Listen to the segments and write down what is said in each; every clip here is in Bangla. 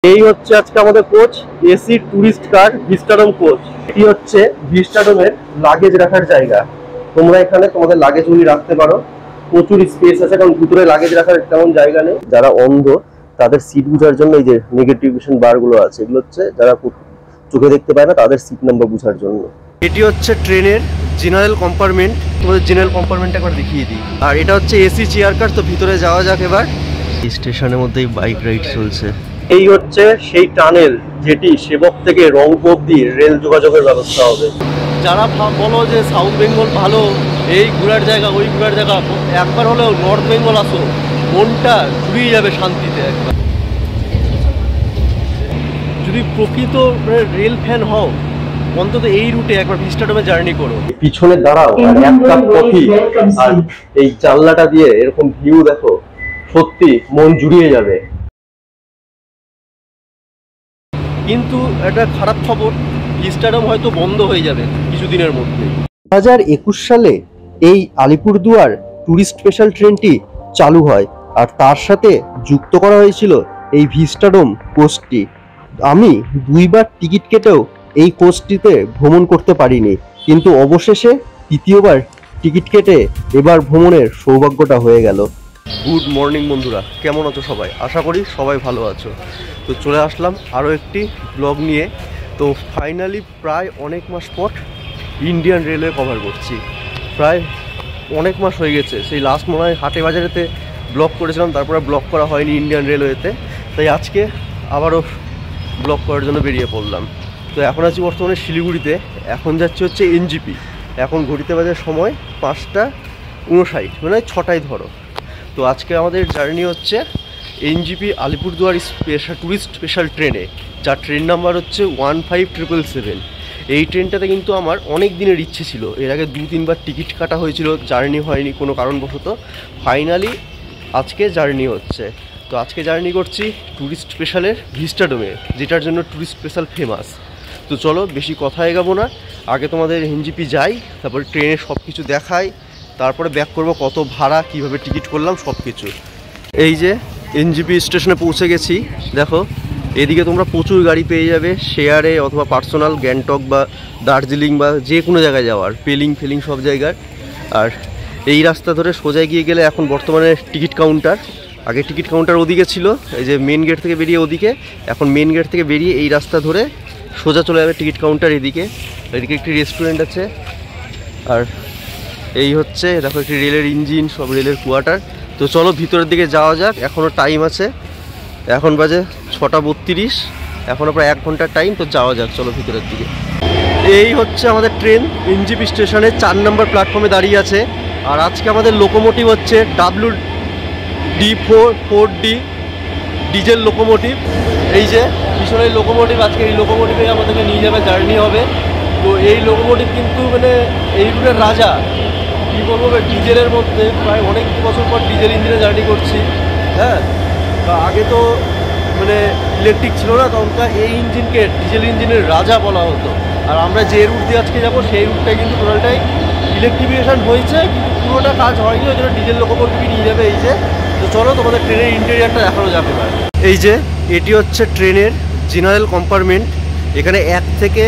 এই হচ্ছে আজকে আমাদের কোচ এসি টুরিস্ট কার ভিস্টাডোম কোচ। এটি হচ্ছে ভিস্টাডোমের লাগেজ রাখার জায়গা। তোমরা এখানে তোমাদের লাগেজগুলি রাখতে পারো, প্রচুর স্পেস আছে, কারণ ভিতরে লাগেজ রাখার তেমন জায়গা নেই। যারা অন্ধ তাদের সিট বুঝার জন্য এই যে নেগেটিভেশন বার গুলো আছে, এগুলো হচ্ছে যারা চোখে দেখতে পায় না তাদের সিট নাম্বার বুঝার জন্য। এটি হচ্ছে ট্রেনের জেনারেল কম্পার্টমেন্ট। তোমাদের জেনারেল কম্পার্টমেন্ট একবার দেখিয়ে দিই। আর এটা হচ্ছে এসি চেয়ার কার। তো ভিতরে যাওয়া যাক এবার। এই স্টেশনের মধ্যেই বাইক রাইড চলছে। এই হচ্ছে সেই টানেল যেটি সেবক থেকে রংপুর দিয়ে রেল যোগাযোগের ব্যবস্থা হবে। যারা বলো যে সাউথ বেঙ্গল ভালো, এই ঘোরার জায়গা ওই ঘোরার জায়গা, একবার হলেও নর্থ বেঙ্গল আসো, মনটা জুড়িয়ে যাবে শান্তিতে। একবার যদি প্রকৃত রেল ফ্যান হও, অন্তত এই রুটে একবার ভিস্টাডোমে জার্নি করো। পিছনে দাঁড়াও আর এক কাপ কফি আর এই জানলাটা দিয়ে এরকম ভিউ দেখো, সত্যি মন জুড়িয়ে যাবে। কিন্তু একটা খারাপ খবর, ভিস্টাডোম হয়তো বন্ধ হয়ে যাবে কিছুদিনের মধ্যে। 2021 সালে এই আলিপুরদুয়ার ট্যুরিস্ট স্পেশাল ট্রেনটি চালু হয়, আর তার সাথে যুক্ত করা হয়েছিল এই ভিস্টাডোম কোচটি। আমি দুইবার টিকিট কেটেও এই কোচটিতে ভ্রমণ করতে পারিনি, কিন্তু অবশেষে তৃতীয়বার টিকিট কেটে এবার ভ্রমণের সৌভাগ্যটা হয়ে গেল। গুড মর্নিং বন্ধুরা, কেমন আছো সবাই? আশা করি সবাই ভালো আছো। তো চলে আসলাম আরও একটি ব্লগ নিয়ে। তো ফাইনালি প্রায় অনেক মাস পর ইন্ডিয়ান রেলওয়ে কভার করছি। প্রায় অনেক মাস হয়ে গেছে, সেই লাস্ট মনে হয় হাটে বাজারেতে ব্লগ করেছিলাম, তারপরে ব্লগ করা হয়নি ইন্ডিয়ান রেলওয়েতে। তাই আজকে আবারও ব্লগ করার জন্য বেরিয়ে পড়লাম। তো এখন আছি বর্তমানে শিলিগুড়িতে, এখন যাচ্ছি হচ্ছে এনজিপি। এখন ঘড়িতে বাজার সময় 5টা 59, মানে 6টায় ধরো। তো আজকে আমাদের জার্নি হচ্ছে এনজিপি আলিপুরদুয়ার ট্যুরিস্ট স্পেশাল ট্রেনে, যার ট্রেন নাম্বার হচ্ছে 15777। এই ট্রেনটাতে কিন্তু আমার অনেক দিনের ইচ্ছে ছিল। এর আগে 2-3বার টিকিট কাটা হয়েছিল, জার্নি হয়নি কোনো কারণবশত। ফাইনালি আজকে জার্নি হচ্ছে। তো আজকে জার্নি করছি ট্যুরিস্ট স্পেশালের ভিস্টাডোমে, যেটার জন্য ট্যুরিস্ট স্পেশাল ফেমাস। তো চলো বেশি কথা এগাবো না, আগে তোমাদের এনজিপি যাই, তারপরে ট্রেনে সব কিছু দেখাই, তারপরে ব্যাক করবো কত ভাড়া, কিভাবে টিকিট করলাম সব কিছু। এই যে এনজিপি স্টেশনে পৌঁছে গেছি। দেখো এদিকে তোমরা প্রচুর গাড়ি পেয়ে যাবে, শেয়ারে অথবা পার্সোনাল, গ্যাংটক বা দার্জিলিং বা যে কোনো জায়গায় যাওয়ার, পেলিং সব জায়গার। আর এই রাস্তা ধরে সোজা গিয়ে গেলে এখন বর্তমানে টিকিট কাউন্টার। আগে টিকিট কাউন্টার ওদিকে ছিল, এই যে মেন গেট থেকে বেরিয়ে ওদিকে, এখন মেন গেট থেকে বেরিয়ে এই রাস্তা ধরে সোজা চলে যাবে টিকিট কাউন্টার। এদিকে একটি রেস্টুরেন্ট আছে। আর এই হচ্ছে দেখো একটি রেলের ইঞ্জিন, সব রেলের কোয়ার্টার। তো চলো ভিতরের দিকে যাওয়া যাক, এখনও টাইম আছে। এখন বাজে 6টা 32, এখনও প্রায় 1 ঘন্টার টাইম। তো যাওয়া যাক, চলো ভিতরের দিকে। এই হচ্ছে আমাদের ট্রেন, এনজিপি স্টেশনে 4 নম্বর প্ল্যাটফর্মে দাঁড়িয়ে আছে। আর আজকে আমাদের লোকোমোটিভ হচ্ছে WD4D ডিজেল লোকোমোটিভ। এই যে পিছনে লোকোমোটিভ, আজকে এই লোকোমোটিভে আমাদেরকে নিয়ে যাবে, জার্নি হবে। তো এই লোকোমোটিভ কিন্তু মানে এই রুটের রাজা, কী বলবো, ডিজেলের মধ্যে প্রায় অনেক বছর পর ডিজেল ইঞ্জিনে জার্নি করছি। হ্যাঁ, আগে তো মানে ইলেকট্রিক ছিল না, তখনকার এই ইঞ্জিনকে ডিজেল ইঞ্জিনের রাজা বলা হতো। আর আমরা যে রুট দিয়ে আজকে যাবো সেই রুটটাই কিন্তু টোটালটাই ইলেকট্রিফিকেশান হয়েছে, কিন্তু পুরোটা কাজ হয়নি, ওই জন্য ডিজেল লোকোমোটিভই নিয়ে যাবে। এই যে, তো চলো তোমাদের ট্রেনের ইন্টেরিয়ারটা দেখানো যাবে পারে। এই যে এটি হচ্ছে ট্রেনের জেনারেল কম্পার্টমেন্ট। এখানে 1 থেকে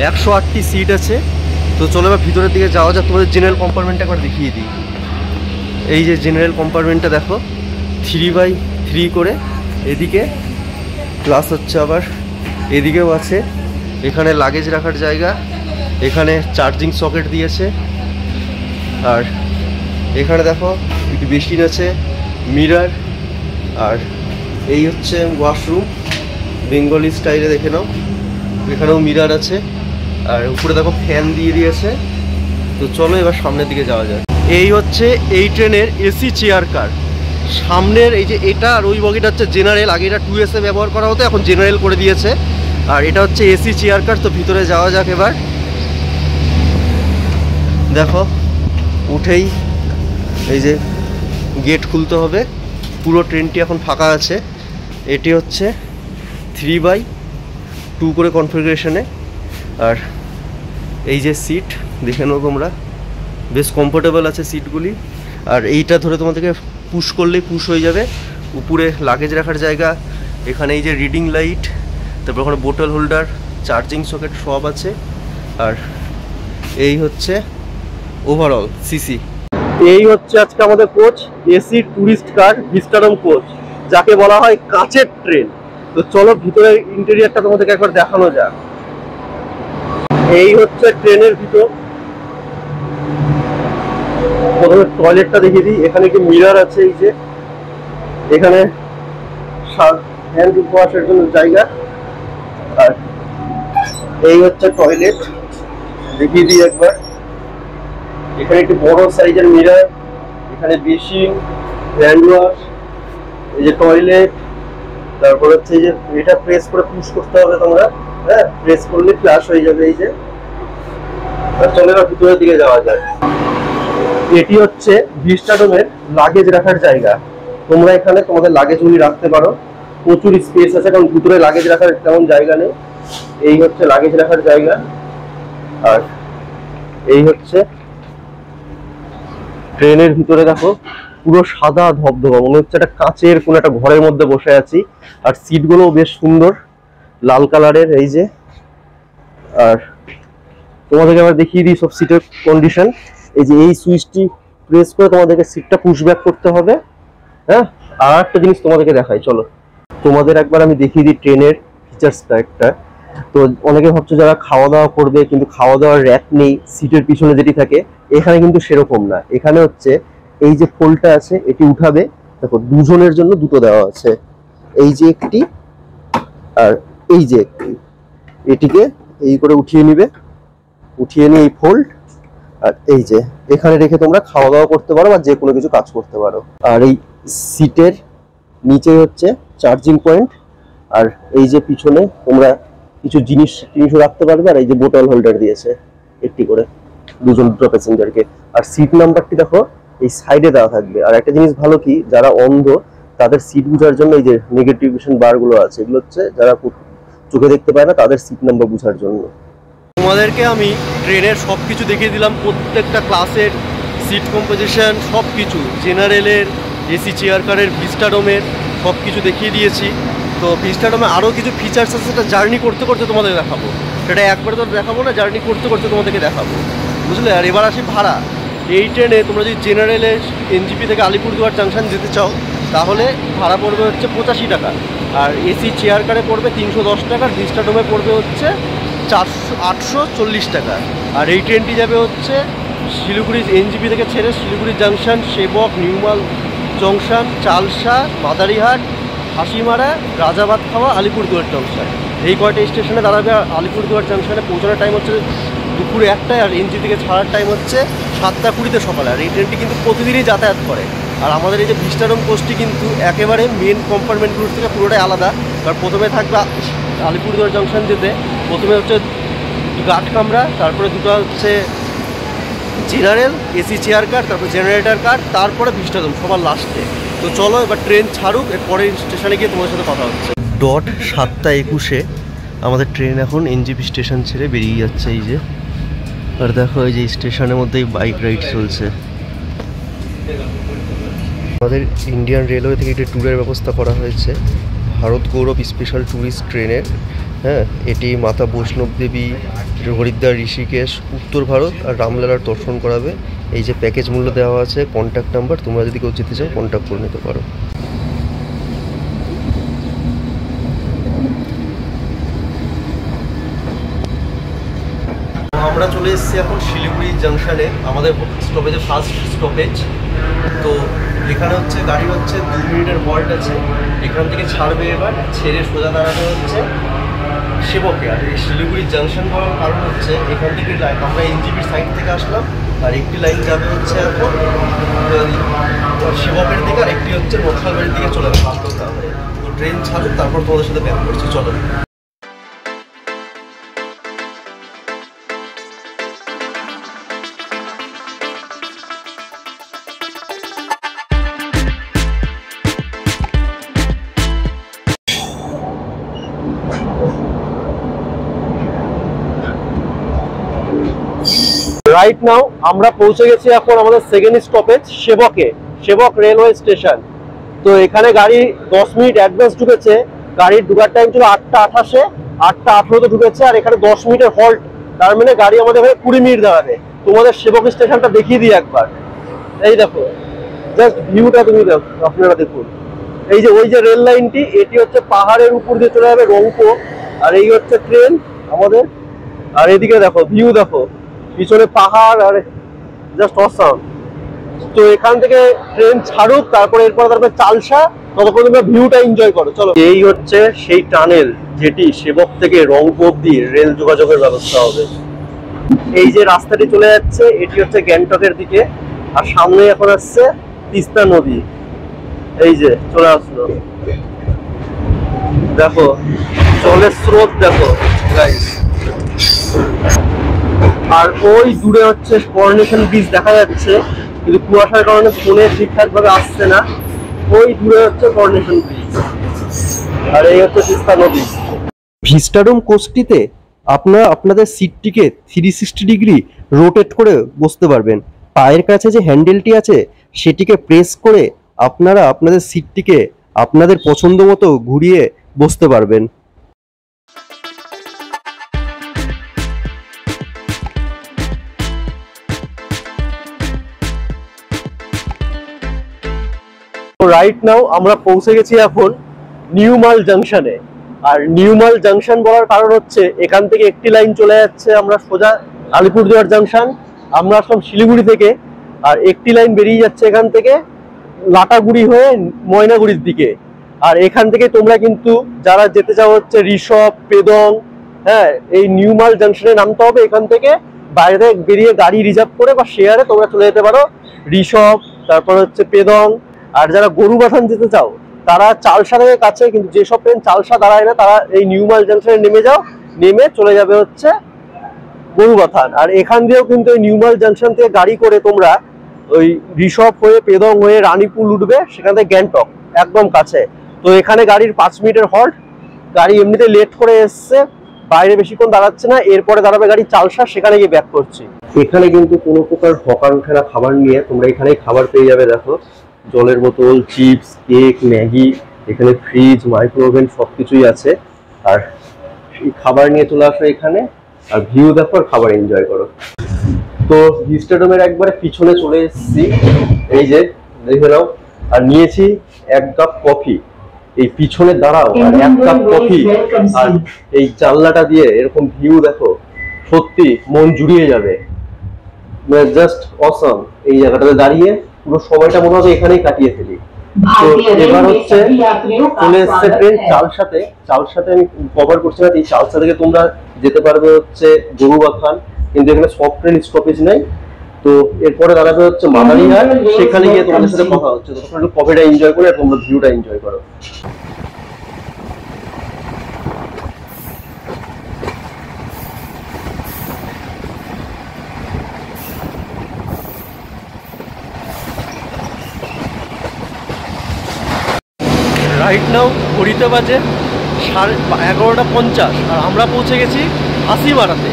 108টি সিট আছে। তো চলো এবার ভিতরের দিকে যাওয়া যাক, তোমাদের জেনারেল কম্পার্টমেন্টটা একবার দেখিয়ে দিই। এই যে জেনারেল কম্পার্টমেন্টটা দেখো, 3x3 করে, এদিকে প্লাস হচ্ছে আবার এদিকেও আছে। এখানে লাগেজ রাখার জায়গা, এখানে চার্জিং সকেট দিয়েছে। আর এখানে দেখো একটু বেসিন আছে, মিরার। আর এই হচ্ছে ওয়াশরুম, বেঙ্গলি স্টাইলে দেখে নাও। এখানেও মিরার আছে, আর উপরে দেখো ফ্যান দিয়ে দিয়েছে। তো চলো এবার সামনের দিকে যাওয়া যায়। এই হচ্ছে এই ট্রেনের এসি চেয়ার কার। সামনের এই যে এটা আর ওই বগিটা হচ্ছে জেনারেল, আগে এটা 2S এ ব্যবহার করা হতো, এখন জেনারেল করে দিয়েছে। আর এটা হচ্ছে এসি চেয়ার কার। তো ভিতরে যাওয়া যাক এবার। দেখো উঠেই এই যে গেট খুলতে হবে, পুরো ট্রেনটি এখন ফাঁকা আছে। এটি হচ্ছে 3x2 করে কনফিগারেশনে। আর এই যে সিট দেখে নাও তোমরা, বেশ কমফোর্টেবল আছে সিটগুলি। আর এইটা ধরে তোমাদেরকে পুশ করলেই পুশ হয়ে যাবে। উপরে লাগেজ রাখার জায়গা, এখানে এই যে রিডিং লাইট, তারপর ওখানে বোতল হোল্ডার, চার্জিং সকেট সব আছে। আর এই হচ্ছে ওভারঅল সিসি। এই হচ্ছে আজকে আমাদের কোচ, এসি ট্যুরিস্ট কার ভিস্টাডোম কোচ, যাকে বলা হয় কাচের ট্রেন। তো চলো ভিতরের ইন্টেরিয়রটা তোমাদেরকে একবার দেখানো যাক। এই হচ্ছে ট্রেনের ভিতর। প্রথমে টয়লেটটা দেখিয়ে দিই। এখানে কি মিরর আছে, এই যে এখানে হ্যান্ড ওয়াশের জন্য জায়গা। আর এই হচ্ছে টয়লেট, দেখিয়ে দিই একবার। এখানে একটি বড় সাইজের মিরর, এখানে বেসিন, হ্যান্ড ওয়াশ, এই যে টয়লেট। তারপর হচ্ছে এই যে এটা প্রেস করে পুশ করতে হবে তোমরা, হ্যাঁ প্রেস করলে ফ্ল্যাশ হয়ে যাবে। এই যে চলে না ভিতরের দিকে যাওয়া যায়। এটি হচ্ছে ভিস্টাডোমের লাগেজ রাখার জায়গা। তোমরা এখানে তোমাদের লাগেজগুলি রাখতে পারো, প্রচুর স্পেস আছে, কারণ ভিতরে লাগেজ রাখার তেমন জায়গা নেই। এই হচ্ছে লাগেজ রাখার জায়গা। আর এই হচ্ছে ট্রেনের ভিতরে দেখো পুরো সাদা ধবধবা, মনে হচ্ছে একটা কাচের কোন একটা ঘরের মধ্যে বসে আছি। আর সিটগুলো বেশ সুন্দর লাল কালারের, এই যে। আর তোমাদেরকে আবার দেখিয়ে দিই সব সিটের কন্ডিশন। এই যে এই সুইচটি প্রেস করে তোমাদেরকে সিটটা পুশ ব্যাক করতে হবে, হ্যাঁ। আর একটা জিনিস তোমাদেরকে দেখাই, চলো তোমাদের একবার আমি দেখিয়ে দিই ট্রেনের ফিচার্সটা একটা। তো অনেকে ভাবছো যারা খাওয়া দাওয়া করবে কিন্তু খাওয়া দাওয়ার র্যাক নেই সিটের পিছনে যেটি থাকে, এখানে কিন্তু সেরকম না। এখানে হচ্ছে এই যে ফোল্ডটা আছে এটি উঠাবে, দেখো দুজনের জন্য দুটো দেওয়া আছে, এই যে একটি আর এই যে একটি। এটিকে এই করে উঠিয়ে নিবে, উঠিয়ে নিয়ে এই ফোল্ড, আর এই যে এখানে রেখে তোমরা খাওয়া দাওয়া করতে পারো বা যে কোনো কিছু কাজ করতে পারো। আর এই সিটের নিচে হচ্ছে চার্জিং পয়েন্ট। আর এই যে পিছনে তোমরা কিছু জিনিসও রাখতে পারবে। আর এই যে বোতল হোল্ডার দিয়েছে একটি করে দুটো প্যাসেঞ্জারকে। আর সিট নাম্বারটি দেখো এই সাইডে দেওয়া থাকবে। আর একটা জিনিস ভালো কি, যারা অন্ধ তাদের সিট বোঝার জন্য এই যে নেগেটিভেশন বার গুলো আছে, এগুলো হচ্ছে যারা চোখে দেখতে পায় না তাদের সিট নাম্বার বোঝার জন্য। তোমাদেরকে আমি ট্রেনের সব কিছু দেখিয়ে দিলাম, প্রত্যেকটা ক্লাসের সিট কম্পোজিশন সব কিছু, জেনারেলের, এসি চেয়ার কারের, ভিস্টাডোমের সব কিছু দেখিয়ে দিয়েছি। তো ভিস্টাডোমে আরও কিছু ফিচার্স আছে, সেটা জার্নি করতে করতে তোমাদের দেখাবো। সেটা একবারে তো দেখাবো না, জার্নি করতে করতে তোমাদেরকে দেখাবো, বুঝলে। আর এবার আসি ভাড়া। এই ট্রেনে তোমরা যদি জেনারেলে এনজিপি থেকে আলিপুরদুয়ার জাংশন যেতে চাও তাহলে ভাড়া পড়বে হচ্ছে 85 টাকা। আর এসি চেয়ার কারে পড়বে 310 টাকা। ভিস্টাডোমে পড়বে হচ্ছে 840 টাকা। আর এই ট্রেনটি যাবে হচ্ছে শিলিগুড়ি এনজিপি থেকে ছেড়ে শিলিগুড়ি জাংশন, সেবক, নিউমাল জংশন, চালসা, মাদারিহাট, হাসিমারা, রাজাবাদ খাওয়া, আলিপুরদুয়ার জংশন, এই কয়টা স্টেশনে দাঁড়াবে। আলিপুরদুয়ার জাংশনে পৌঁছানোর টাইম হচ্ছে দুপুরে 1টায়, আর এনজি থেকে ছাড়ার টাইম হচ্ছে 7:20 সকালে। আর এই ট্রেনটি কিন্তু প্রতিদিনই যাতায়াত করে। আর আমাদের এই যে ভিস্টাডোম কোচটি কিন্তু একেবারে মেন কম্পার্টমেন্টগুলো থেকে পুরোটাই আলাদা। কারণ প্রথমে থাকবে আলিপুরদুয়ার জংশন যেতে, প্রথমে হচ্ছে গার্ড কামরা, তারপরে দুটো হচ্ছে জেনারেল, এসি চেয়ার কার, তারপরে জেনারেটর কার, তারপরে ভিস্টাডোম সবার লাস্টে। তো চলো এবার ট্রেন ছাড়ুক, এর পরের স্টেশনে গিয়ে তোমাদের সাথে কথা হচ্ছে। 7:21 আমাদের ট্রেন এখন এনজিপি স্টেশন ছেড়ে বেরিয়ে যাচ্ছে, এই যে। আর দেখো এই যে স্টেশনের মধ্যেই বাইক রাইড চলছে। আমাদের ইন্ডিয়ান রেলওয়ে থেকে একটি ট্যুরের ব্যবস্থা করা হয়েছে, ভারত গৌরব স্পেশাল ট্যুরিস্ট ট্রেনের। হ্যাঁ, এটি মাতা বৈষ্ণব দেবী, হরিদ্বার, ঋষিকেশ, উত্তর ভারত আর রামলালার দর্শন করাবে। এই যে প্যাকেজ মূল্য দেওয়া আছে, কন্ট্যাক্ট নাম্বার, তোমরা যদি কেউ যেতে চাও কন্ট্যাক্ট করে নিতে পারো। আমরা চলে এসেছি এখন শিলিগুড়ি জাংশনে, আমাদের স্টপেজে ফার্স্ট স্টপেজ। তো এখানে হচ্ছে গাড়ি হচ্ছে 2 মিনিটের হল্ট আছে। এখান থেকে ছাড়বে, এবার ছেড়ে সোজা দাঁড়াতে হচ্ছে সেবকে। আর এই শিলিগুড়ি জাংশন হওয়ার কারণ হচ্ছে এখান থেকে আমরা এনজিপির সাইড থেকে আসলাম, আর একটি লাইন যাবে হচ্ছে এখন সেবকের দিকে, আর একটি হচ্ছে নকশালবাড়ির দিকে চলে যাবে বাস্তবতা। তো ট্রেন ছাড়ুক, তারপর তোমাদের সাথে ব্যাক করছি, চলো। রাইট নাও আমরা পৌঁছে গেছি এখন আমাদের সেকেন্ড স্টপেজ সেবকে, সেবক রেলওয়ে স্টেশন। তো এখানে গাড়ি 10 মিনিট অ্যাডভান্স ঢুকেছে, গাড়ির ঢোকার টাইম ছিল 8:28-এ, 8:18-তে ঢুকেছে। আর এখানে 10 মিনিটের হল্ট, তার মানে গাড়ি আমাদের এখানে 20 মিনিট দাঁড়াবে। তোমাদের সেবক স্টেশনটা দেখিয়ে দিই একবার। এই দেখো, জাস্ট ভিউটা তুমি দেখো, আপনারা দেখুন। এই যে ওই যে রেল লাইনটি, এটি হচ্ছে পাহাড়ের উপর দিয়ে চলে যাবে রংপুর, আর এই হচ্ছে ট্রেন আমাদের। আর এদিকে দেখো, ভিউ দেখো, পিছনে পাহাড়, আর জাস্ট অসাম। তো এখান থেকে ট্রেন ছাড়ুক, তারপরে তারপরে চালসা, ততক্ষণ তোমরা ভিউটা এনজয় করো। চলো, এই হচ্ছে সেই টানেল যেটি সেবক থেকে রংপুর অব্দি রেল যোগাযোগের ব্যবস্থা হবে। এই যে রাস্তাটি চলে যাচ্ছে, এটি হচ্ছে গ্যাংটকের দিকে। আর সামনে এখন আসছে তিস্তা নদী, এই যে চলে আসলো। দেখো জলের স্রোত দেখো গাইস। আর ওই দূরে হচ্ছে করোনেশন ব্রিজ দেখা যাচ্ছে, কিন্তু কুয়াশার কারণে ফোনে ঠিকঠাক ভাবে আসছে না। ওই দূরে হচ্ছে করোনেশন ব্রিজ, আর এই হচ্ছে তিস্তা নদী। ভিস্টাডোম কোচটিতে আপনারা আপনাদের সিটটিকে 360 ডিগ্রি রোটেট করে বসতে পারবেন। পায়ের কাছে যে হ্যান্ডেলটি আছে সেটিকে প্রেস করে আপনারা আপনাদের সিটটিকে আপনাদের পছন্দ মতো ঘুরিয়ে বসতে পারবেন। রাইট নাও আমরা পৌঁছে গেছি এখন নিউ মাল জাংশনে। আর নিউ মাল জাংশন বলার কারণ হচ্ছে এখান থেকে একটি লাইন চলে যাচ্ছে আমরা সোজা আলিপুরদুয়ার জাংশন, আমরা আসলাম শিলিগুড়ি থেকে। আর একটি লাইন বেরিয়ে যাচ্ছে এখান থেকে লাটাগুড়ি হয়ে ময়নাগুড়ির দিকে। আর এখান থেকে তোমরা কিন্তু যারা যেতে চাও হচ্ছে ঋষভ, পেদং, হ্যাঁ, এই নিউ মাল জাংশনে নামতে হবে। এখান থেকে বাইরে বেরিয়ে গাড়ি রিজার্ভ করে বা শেয়ারে তোমরা চলে যেতে পারো ঋষভ, তারপর হচ্ছে পেদং। আর যারা গরুবাথান যেতে চাও তারা চালসা থেকে কাছে, কিন্তু যেসব ট্রেন চালসা দাঁড়ায় না তারা এই নিউ মাল জাংশনে নেমে যাও, নেমে চলে যাবে হচ্ছে গরুবাথান। আর এখান দিয়েও কিন্তু এই নিউ মাল জাংশন থেকে গাড়ি করে তোমরা ওই ঋষভ হয়ে পেদং হয়ে রানীপুর উঠবে, সেখান থেকে গ্যাংটক একদম কাছে। তো এখানে গাড়ির 5 মিনিটের হল্ট, গাড়ি এমনিতে লেট করে এসছে, বাইরে বেশিক্ষণ দাঁড়াচ্ছে না। এরপরে দাঁড়াবে গাড়ি চালসা, সেখানে গিয়ে ব্যাক করছি। এখানে কিন্তু কোনো প্রকার হকার ওঠে না খাবার নিয়ে, তোমরা এখানে খাবার পেয়ে যাবে। দেখো জলের বোতল, চিপস, কেক, ম্যাগি, এখানে ফ্রিজ, মাইক্রোওভেন সবকিছুই আছে। আর এই খাবার নিয়ে চলে আসো এখানে, আর ভিউ দেখো আর খাবার এনজয় করো। তো ভিস্টাডোমের একবারে পিছনে চলে এসেছি, এই যে দেখে নাও। আর নিয়েছি 1 কাপ কফি। এই পিছনে দাঁড়াও আর 1 কাপ কফি, আর এই জানলাটা দিয়ে এরকম ভিউ দেখো, সত্যি মন জুড়িয়ে যাবে। Just awesome. এই জায়গাটাতে দাঁড়িয়ে পুরো সময়টা মনে হবে এখানেই কাটিয়ে ফেলি। তো এবার হচ্ছে চলে এসছে ট্রেন চালসাতে। চালসাতে আমি কভার করছি না, এই চালসা থেকে তোমরা যেতে পারবে হচ্ছে গরুবাথান, কিন্তু এখানে সব ট্রেন স্টপেজ নেই। তো এরপরে দাঁড়াবে হচ্ছে মাদারিহাট, সেখানে গিয়ে তোমাদের সাথে কথা হচ্ছে। তো তোমরা একটু কফিটা এনজয় করে তোমরা ভিউটা এনজয় করো। রাইট নাও ঘড়িতে বাজে 11:50, আর আমরা পৌঁছে গেছি হাসিমারাতে।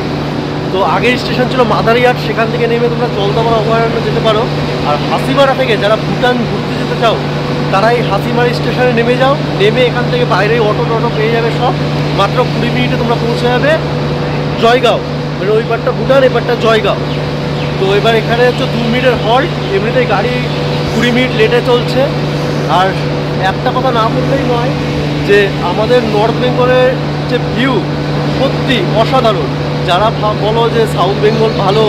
তো আগের স্টেশন ছিল মাদারিহাট, সেখান থেকে নেমে তোমরা জলদাপাড়া অভয়ারণ্য যেতে পারো। আর হাসিমারা থেকে যারা ভুটান ঘুরতে যেতে চাও তারা এই হাসিমারা স্টেশনে নেমে যাও, নেমে এখান থেকে বাইরে অটো টটো পেয়ে যাবে সব। মাত্র 20 মিনিটে তোমরা পৌঁছে যাবে জয়গাঁও, মানে ওই পারটা ভুটান, এ পারটা জয়গাঁও। তো এবার এখানে হচ্ছে 2 মিনিটের হল্ট, এমনিতেই গাড়ি 20 মিনিট লেটে চলছে। আর একটা কথা না বললেই নয় যে আমাদের নর্থ বেঙ্গলের যে ভিউ সত্যি অসাধারণ। যারা বলো যে সাউথ বেঙ্গল ভালো,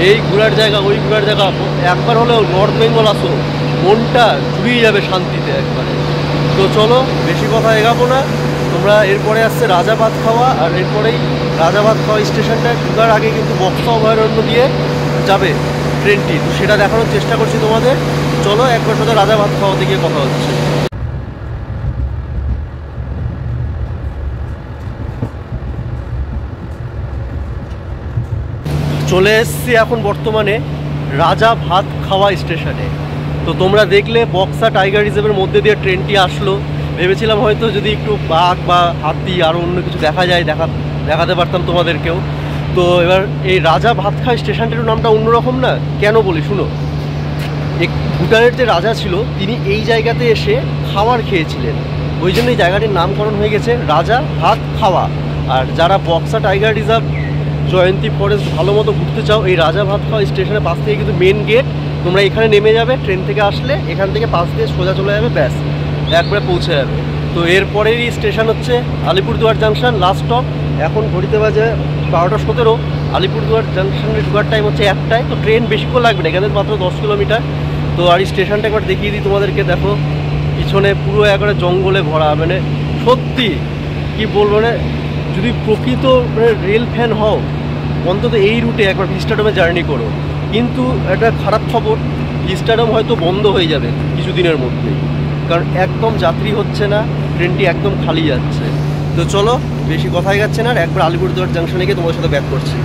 এই ঘোরার জায়গা ওই ঘোরার জায়গা, একবার হলেও নর্থ বেঙ্গল আসো, মনটা জুড়িয়ে যাবে শান্তিতে একবারে। তো চলো বেশি কথা এগাবো না, তোমরা এরপরে আসছে রাজা ভাত খাওয়া। আর এরপরেই রাজা ভাত খাওয়া স্টেশনটা ঢোকার আগে কিন্তু বক্সা অভয়ারণ্য দিয়ে যাবে ট্রেনটি, তো সেটা দেখানোর চেষ্টা করছি তোমাদের। চলো একবার সাথে রাজা ভাত খাওয়াতে গিয়ে কথা হচ্ছে। চলে এসছি এখন বর্তমানে রাজা ভাত খাওয়া স্টেশনে। তো তোমরা দেখলে বক্সা টাইগার রিজার্ভের মধ্যে দিয়ে ট্রেনটি আসলো। ভেবেছিলাম হয়তো যদি একটু বাঘ বা হাতি আরও অন্য কিছু দেখা যায় দেখাতে পারতাম তোমাদেরকেও। তো এবার এই রাজা ভাত খাওয়া স্টেশনটির নামটা অন্যরকম না, কেন বলি শুনো। ভুটানের যে রাজা ছিল তিনি এই জায়গাতে এসে খাবার খেয়েছিলেন। ওই জন্য এই জায়গাটির নামকরণ হয়ে গেছে রাজা ভাত খাওয়া। আর যারা বক্সা টাইগার রিজার্ভ, জয়ন্তী ফরেস্ট ভালো মতো ঘুরতে চাও, এই রাজা ভাত খাওয়া স্টেশনের পাশ থেকে কিন্তু মেন গেট, তোমরা এখানে নেমে যাবে, ট্রেন থেকে আসলে এখান থেকে পাশ দিয়ে সোজা চলে যাবে, ব্যাস একবারে পৌঁছে যাবে। তো এরপরেরই স্টেশন হচ্ছে আলিপুরদুয়ার জাংশন, লাস্ট স্টপ। এখন ঘড়িতে বাজে 12:17। আলিপুরদুয়ার জাংশনের ঢোকার টাইম হচ্ছে 1টায়। তো ট্রেন বেশিক্ষণ লাগবে না, এখানে মাত্র 10 কিলোমিটার। তো আর এই স্টেশনটা একবার দেখিয়ে দিই তোমাদেরকে। দেখো পিছনে পুরো একবারে জঙ্গলে ভরা, মানে সত্যি কি বলবো, মানে যদি প্রকৃত মানে রেল ফ্যান হও অন্তত এই রুটে একবার ভিস্টাডোমে জার্নি করো। কিন্তু একটা খারাপ খবর, ভিস্টাডোম হয়তো বন্ধ হয়ে যাবে কিছুদিনের মধ্যেই, কারণ একদম যাত্রী হচ্ছে না, ট্রেনটি একদম খালি যাচ্ছে। তো চলো বেশি কথাই যাচ্ছে না, আর একবার আলিপুরদুয়ার জাংশনে গিয়ে তোমাদের সাথে ব্যাক করছি।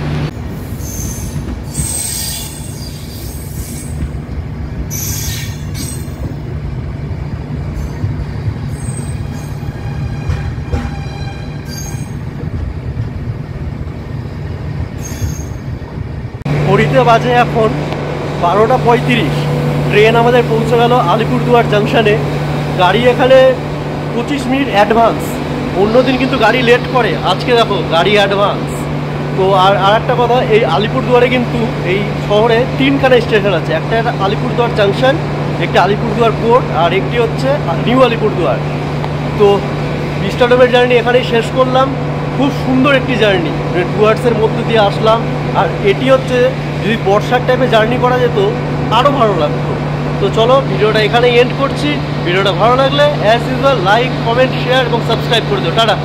ঘড়িতে বাজে এখন 12:35। ট্রেন আমাদের পৌঁছে গেল আলিপুরদুয়ার জাংশনে। গাড়ি এখানে 25 মিনিট অ্যাডভান্স। অন্যদিন কিন্তু গাড়ি লেট করে, আজকে দেখো গাড়ি অ্যাডভান্স। তো আর একটা কথা, এই আলিপুরদুয়ারে কিন্তু এই শহরে 3খানা স্টেশন আছে। একটা আলিপুরদুয়ার জাংশন, একটি আলিপুরদুয়ার পোর্ট, আর একটি হচ্ছে নিউ আলিপুরদুয়ার। তো ভিস্টাডোমের জার্নি এখানেই শেষ করলাম। খুব সুন্দর একটি জার্নি, ডুয়ার্সের মধ্যে দিয়ে আসলাম। আর এটি হচ্ছে যদি বর্ষার টাইমে জার্নি করা যেত আরও ভালো লাগতো। তো চলো ভিডিওটা এখানেই এন্ড করছি। ভিডিওটা ভালো লাগলে as usual like, comment, share এবং সাবস্ক্রাইব করে দিও। টাটা।